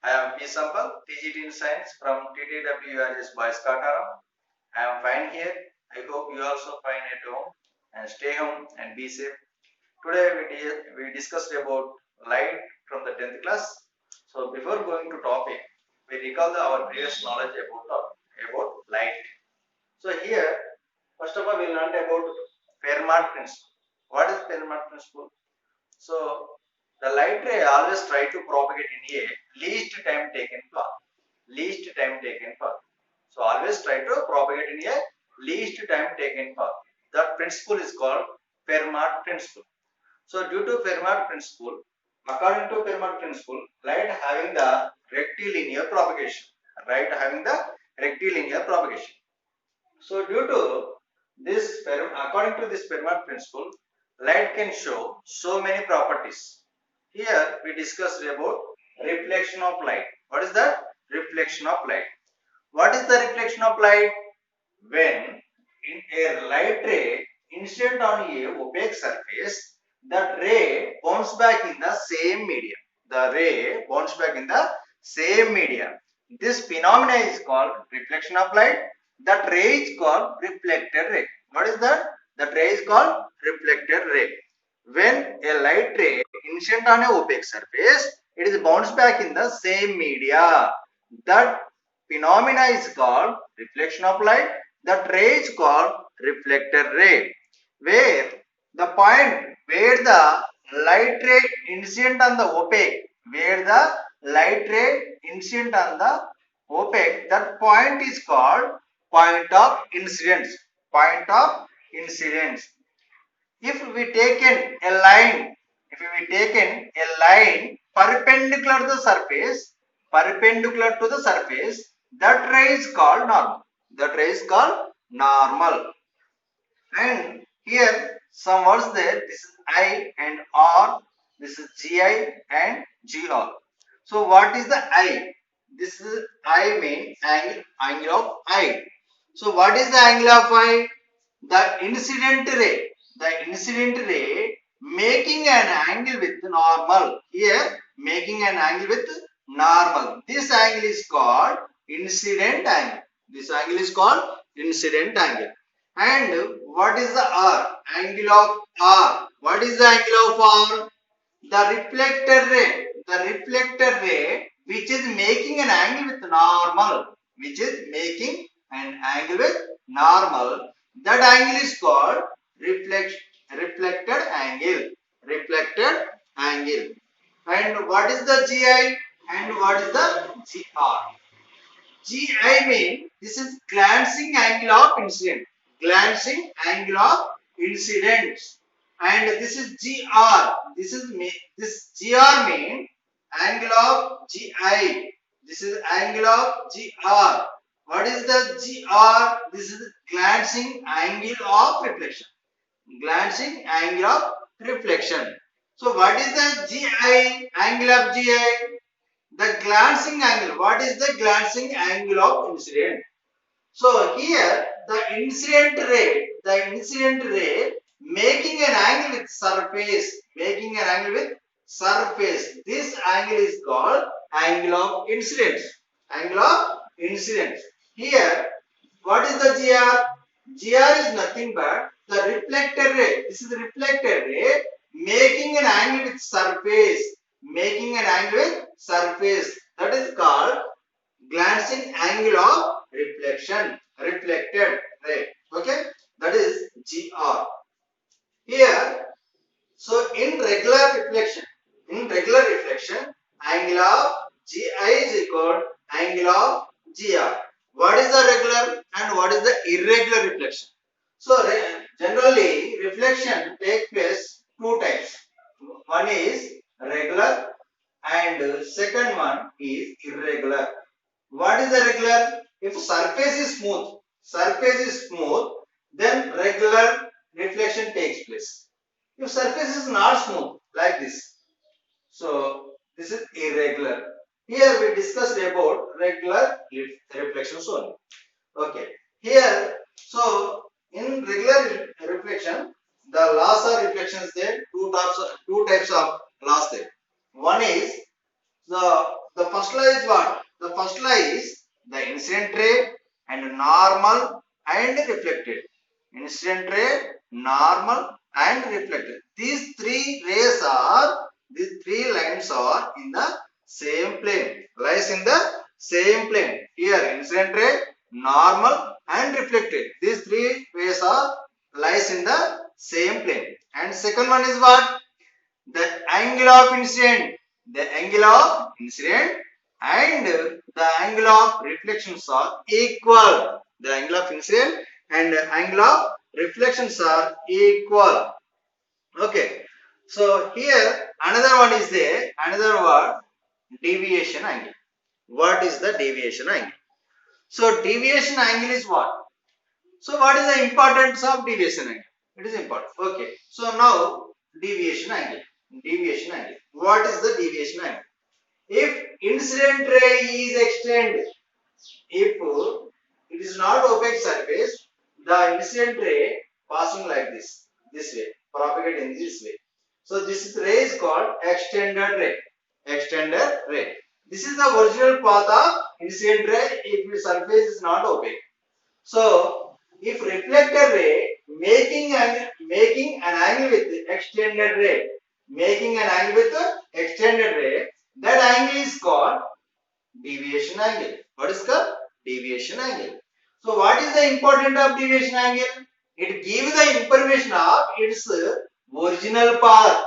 I am P. Sampal, TGT in Science from TTWRS Boys Kataram. I am fine here. I hope you also fine at home and stay home and be safe. Today we discussed about light from the 10th class. So before going to topic, we recall our previous knowledge about light. So here, first of all, we learned about Fermat principle. What is Fermat principle? So the light ray always try to propagate in a least time taken path. Least time taken path. So always try to propagate in a least time taken path. That principle is called Fermat principle. So due to Fermat principle, according to Fermat principle, light having the rectilinear propagation. Light having the rectilinear propagation. So due to this, according to this Fermat principle, light can show so many properties. Here we discussed about reflection of light. What is that? Reflection of light. What is the reflection of light? When in a light ray incident on a opaque surface, that ray bounces back in the same medium. The ray bounces back in the same medium. This phenomena is called reflection of light. That ray is called reflected ray. What is that? That ray is called reflected ray. When a light ray incident on a opaque surface, it is bounced back in the same media. That phenomena is called reflection of light. That ray is called reflected ray. Where the point where the light ray incident on the opaque, where the light ray incident on the opaque, that point is called point of incidence. Point of incidence. If we taken a line, if we taken a line perpendicular to the surface, that ray is called normal. That ray is called normal. And here some words there. This is I and R. This is GI and GR. So what is the I? This is I mean angle of I. So what is the angle of I? The incident ray. The incident ray making an angle with normal. Here making an angle with normal. This angle is called incident angle. This angle is called incident angle. And what is the R? Angle of R. What is the angle of R? The reflector ray. The reflector ray which is making an angle with normal. Which is making an angle with normal. That angle is called reflected angle. Reflected angle. And what is the GI? And what is the GR? GI mean this is glancing angle of incident. Glancing angle of incidents. And this is GR. This GR mean angle of GI. This is angle of GR. What is the GR? This is glancing angle of reflection. Glancing angle of reflection. So what is the GI? Angle of GI? The glancing angle. What is the glancing angle of incident? So here the incident ray making an angle with surface, This angle is called angle of incidence. Angle of incidence. Here, what is the GR? GR is nothing but the reflected ray. This is the reflected ray making an angle with surface. That is called glancing angle of reflection. Reflected ray. Okay. That is GR. Here, so in regular reflection, angle of GI is equal to angle of GR. What is the regular and what is the irregular reflection? So generally reflection takes place two types. One is regular and second one is irregular. What is the regular? If surface is smooth, then regular reflection takes place. If surface is not smooth, like this, so this is irregular. Here we discussed about regular reflections only. Okay. Here, so in regular reflection, the loss of reflections there. Two types of loss there. One is the The first law is what? The first law is the incident ray and normal and reflected. Incident ray, normal and reflected. These three lines are in the same plane. Lies in the same plane. Here incident ray, normal and reflected. These three rays are lies in the same plane. And second one is what? The angle of incident. The angle of incident and the angle of reflections are equal. The angle of incident and the angle of reflections are equal. Okay. So here another one is there. Another word, deviation angle. What is the deviation angle? So deviation angle is what? So what is the importance of deviation angle? It is important. Okay. So now deviation angle. Deviation angle. What is the deviation angle? If incident ray is extended, if it is not opaque surface, the incident ray passing like this way, propagate in this way. So this ray is called extended ray. Extended ray. This is the original path of incident ray if the surface is not opaque. So if reflected ray making an angle with extended ray, that angle is called deviation angle. What is called deviation angle? So what is the importance of deviation angle? It gives the information of its original path.